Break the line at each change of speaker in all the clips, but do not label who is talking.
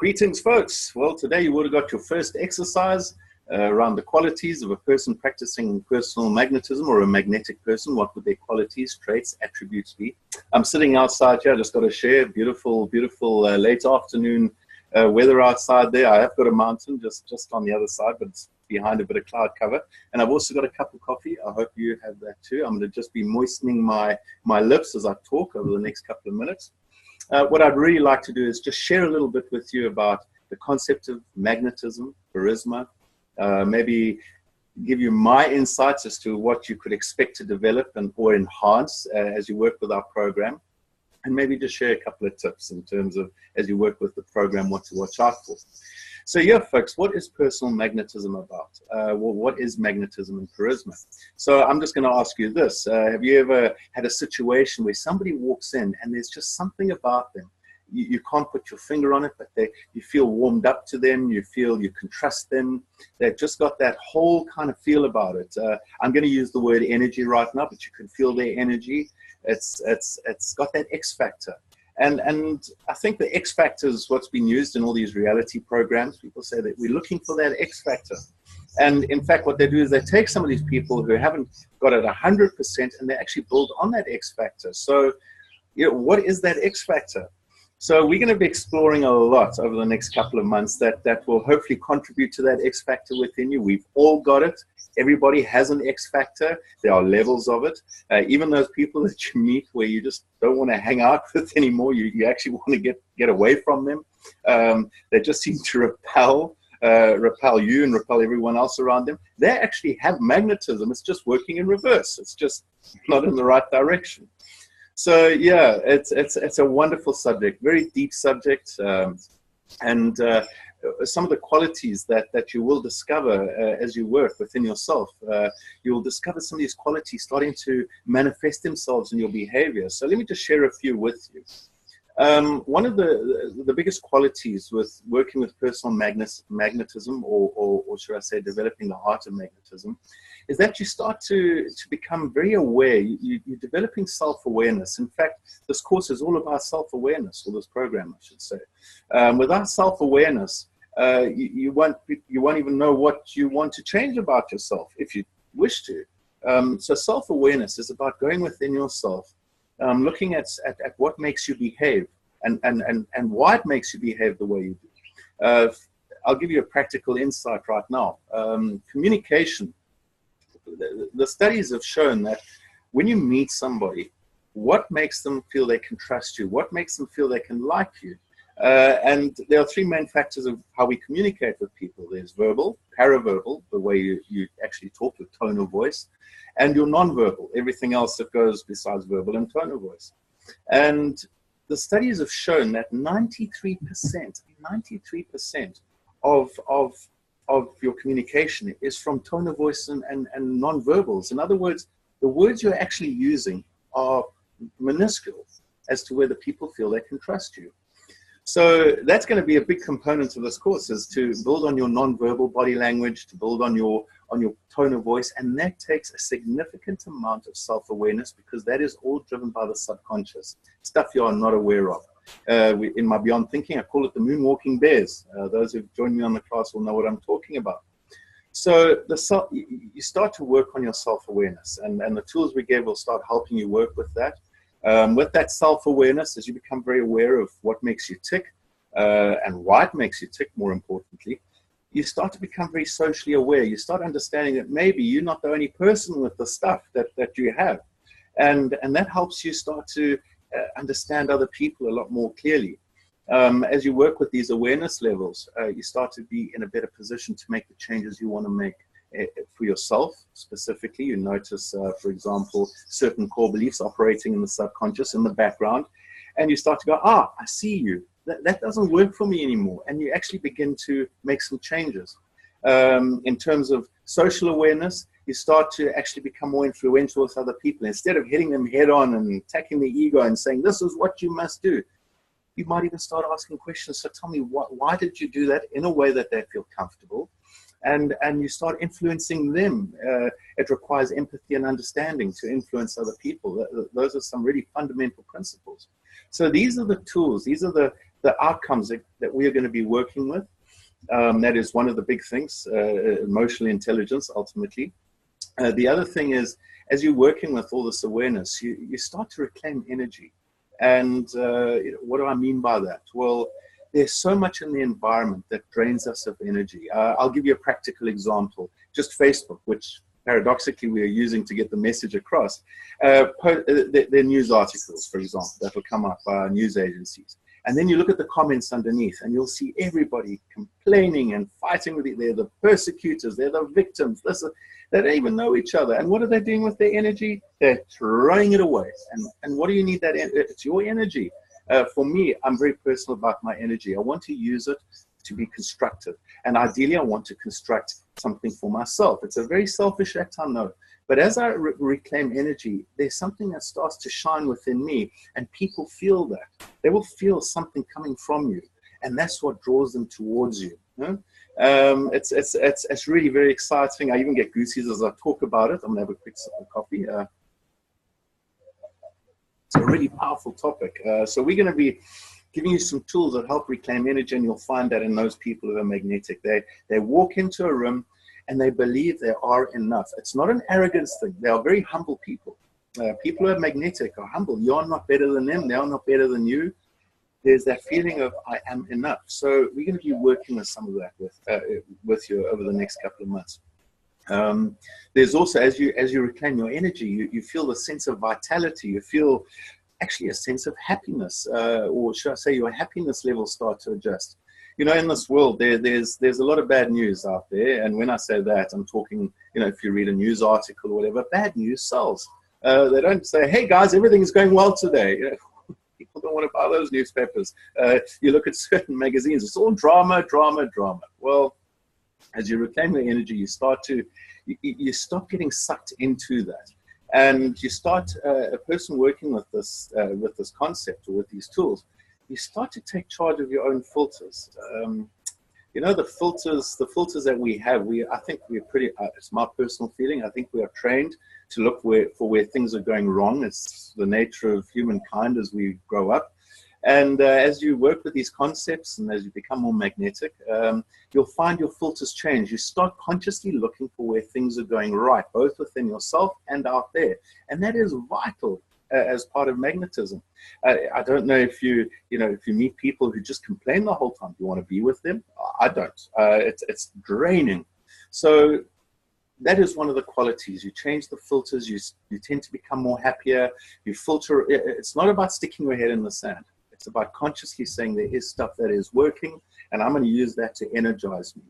Greetings, folks. Well, today you would have got your first exercise around the qualities of a person practicing personal magnetism, or a magnetic person. What would their qualities, traits, attributes be? I'm sitting outside here. I just got to share beautiful, beautiful late afternoon weather outside there. I have got a mountain just on the other side, but it's behind a bit of cloud cover. And I've also got a cup of coffee. I hope you have that too. I'm going to just be moistening my lips as I talk over the next couple of minutes. What I'd really like to do is just share a little bit with you about the concept of magnetism, charisma, maybe give you my insights as to what you could expect to develop or enhance as you work with our program, and maybe just share a couple of tips in terms of, as you work with the program, what to watch out for. So yeah, folks, what is personal magnetism about? Well, what is magnetism and charisma? So I'm just going to ask you this. Have you ever had a situation where somebody walks in and there's just something about them? You can't put your finger on it, but you feel warmed up to them. You feel you can trust them. They've just got that whole kind of feel about it. I'm going to use the word energy right now, but you can feel their energy. It's got that X factor. And I think the X factor is what's been used in all these reality programs. People say that we're looking for that X factor. And in fact, what they do is they take some of these people who haven't got it 100% and they actually build on that X factor. So, you know, what is that X factor? So we're going to be exploring a lot over the next couple of months that will hopefully contribute to that X factor within you. We've all got it. Everybody has an X factor. There are levels of it. Even those people that you meet where you just don't want to hang out with anymore, you actually want to get away from them. They just seem to repel you and repel everyone else around them. They actually have magnetism. It's just working in reverse. It's just not in the right direction. So yeah, it's a wonderful subject, very deep subject, and some of the qualities that you will discover as you work within yourself. You will discover some of these qualities starting to manifest themselves in your behavior. So let me just share a few with you. One of the biggest qualities with working with personal magnetism, or should I say developing the art of magnetism, is that you start to become very aware. You're developing self-awareness. In fact, this course is all about self-awareness, or this program, I should say. Without self-awareness, you won't even know what you want to change about yourself if you wish to. So self-awareness is about going within yourself, looking at what makes you behave and why it makes you behave the way you do. I'll give you a practical insight right now. Communication. The studies have shown that when you meet somebody, what makes them feel they can trust you? What makes them feel they can like you? And there are three main factors of how we communicate with people. There's verbal, paraverbal, the way you actually talk, with tone of voice, and your nonverbal, everything else that goes besides verbal and tone of voice. And the studies have shown that 93% of your communication is from tone of voice and nonverbals. In other words, the words you're actually using are minuscule as to whether people feel they can trust you. So that's going to be a big component of this course, is to build on your nonverbal body language, to build on your tone of voice, and that takes a significant amount of self-awareness, because that is all driven by the subconscious, stuff you are not aware of. In my Beyond Thinking, I call it the moonwalking bears. Those who've joined me on the class will know what I'm talking about. So you start to work on your self-awareness, and the tools we give will start helping you work with that. With that self-awareness, as you become very aware of what makes you tick and why it makes you tick, more importantly, you start to become very socially aware. You start understanding that maybe you're not the only person with the stuff that you have. And that helps you start to understand other people a lot more clearly. As you work with these awareness levels, you start to be in a better position to make the changes you want to make. For yourself specifically, you notice, for example, certain core beliefs operating in the subconscious, in the background, and you start to go, I see you. That doesn't work for me anymore. And you actually begin to make some changes. In terms of social awareness, you start to actually become more influential with other people. Instead of hitting them head on and attacking the ego and saying, this is what you must do, you might even start asking questions. So tell me, why did you do that, in a way that they feel comfortable? And you start influencing them. It requires empathy and understanding to influence other people. Those are some really fundamental principles. So these are the tools. These are the the outcomes that we are going to be working with. That is one of the big things, emotional intelligence, ultimately. The other thing is, as you're working with all this awareness, you start to reclaim energy. And what do I mean by that? Well, there's so much in the environment that drains us of energy. I'll give you a practical example. Just Facebook, which paradoxically we are using to get the message across. The news articles, for example, that will come up by news agencies. And then you look at the comments underneath and you'll see everybody complaining and fighting with it. They're the persecutors, they're the victims. They don't even know each other. And what are they doing with their energy? They're throwing it away. And what do you need that? It's your energy. For me, I'm very personal about my energy. I want to use it to be constructive. And ideally, I want to construct something for myself. It's a very selfish act, I know. But as I reclaim energy, there's something that starts to shine within me, and people feel that. They will feel something coming from you, and that's what draws them towards you. It's really very exciting. I even get goosies as I talk about it. I'm going to have a quick sip of coffee. It's a really powerful topic. So we're going to be giving you some tools that help reclaim energy, and you'll find that in those people who are magnetic. They walk into a room and they believe they are enough. It's not an arrogance thing. They are very humble people. People who are magnetic are humble. You're not better than them. They are not better than you. There's that feeling of I am enough. So we're going to be working with some of that with you over the next couple of months. There's also, as you reclaim your energy, you feel a sense of vitality. You feel actually a sense of happiness, or should I say your happiness levels start to adjust. You know, in this world, there's a lot of bad news out there. And when I say that, I'm talking, you know, if you read a news article or whatever, bad news sells. They don't say, hey, guys, everything's going well today. You know, people don't want to buy those newspapers. You look at certain magazines, it's all drama, drama, drama. Well, as you reclaim your energy, you start getting sucked into that. And you start, a person working with this concept or with these tools, you start to take charge of your own filters. You know, the filters that we have, I think we're pretty, it's my personal feeling, I think we are trained to look for where things are going wrong. It's the nature of humankind as we grow up. And as you work with these concepts and as you become more magnetic, you'll find your filters change. You start consciously looking for where things are going right, both within yourself and out there. And that is vital as part of magnetism. I don't know if you meet people who just complain the whole time. Do you want to be with them? I don't. It's draining. So that is one of the qualities. You change the filters. You tend to become more happier. You filter. It's not about sticking your head in the sand. It's about consciously saying there is stuff that is working, and I'm going to use that to energize me.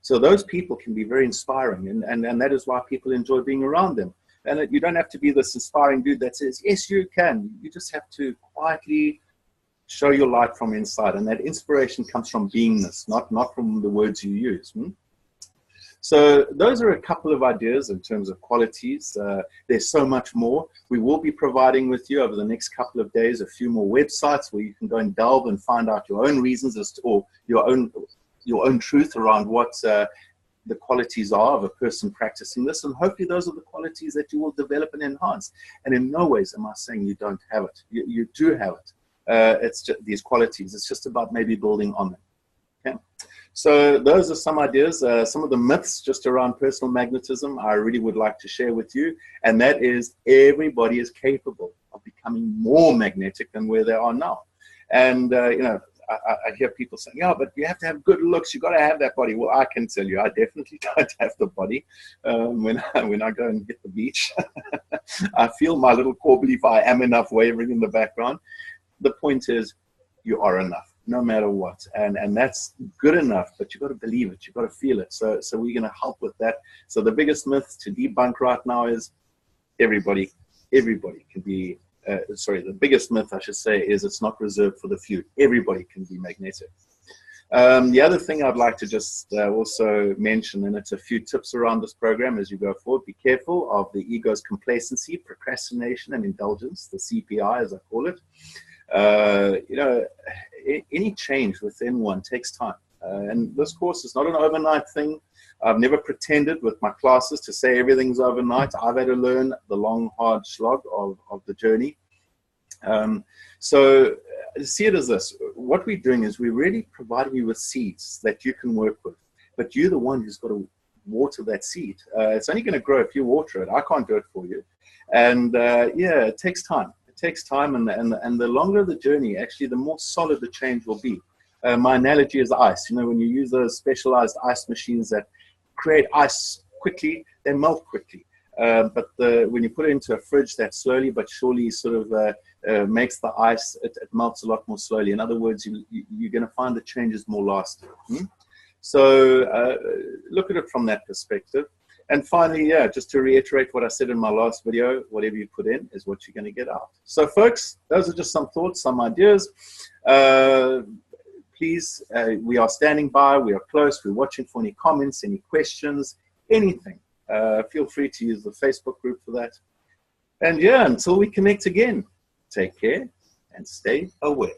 So those people can be very inspiring, and that is why people enjoy being around them. And you don't have to be this inspiring dude that says, yes, you can. You just have to quietly show your light from inside. And that inspiration comes from beingness, not from the words you use. So those are a couple of ideas in terms of qualities. There's so much more. We will be providing with you over the next couple of days a few more websites where you can go and delve and find out your own reasons or your own truth around what the qualities are of a person practicing this, and hopefully those are the qualities that you will develop and enhance. And in no ways am I saying you don't have it. You do have it. It's just these qualities. It's just about maybe building on them. Okay. So those are some ideas, some of the myths just around personal magnetism I really would like to share with you. And that is everybody is capable of becoming more magnetic than where they are now. And, you know, I hear people saying, yeah, but you have to have good looks. You got to have that body. Well, I can tell you, I definitely don't have the body. When I go and hit the beach, I feel my little core belief I am enough wavering in the background. The point is, you are enough, no matter what. And that's good enough, but you've got to believe it. You've got to feel it. So we're going to help with that. So the biggest myth to debunk right now is everybody can be, the biggest myth I should say is it's not reserved for the few. Everybody can be magnetic. The other thing I'd like to just also mention, and it's a few tips around this program as you go forward, be careful of the ego's complacency, procrastination, and indulgence, the CPI as I call it. You know, any change within one takes time. And this course is not an overnight thing. I've never pretended with my classes to say everything's overnight. I've had to learn the long, hard slog of the journey. So see it as this. What we're doing is we're really providing you with seeds that you can work with. But you're the one who's got to water that seed. It's only going to grow if you water it. I can't do it for you. And yeah, it takes time. It takes time. And the longer the journey, actually, the more solid the change will be. My analogy is ice. You know, when you use those specialized ice machines that create ice quickly, they melt quickly. But when you put it into a fridge, that slowly but surely sort of makes the ice, it melts a lot more slowly. In other words, you're going to find the changes more lasting. So look at it from that perspective. And finally, yeah, just to reiterate what I said in my last video, whatever you put in is what you're going to get out. So folks, those are just some thoughts, some ideas. Please, we are standing by, we are close, we're watching for any comments, any questions, anything. Feel free to use the Facebook group for that. And yeah, until we connect again, take care and stay aware.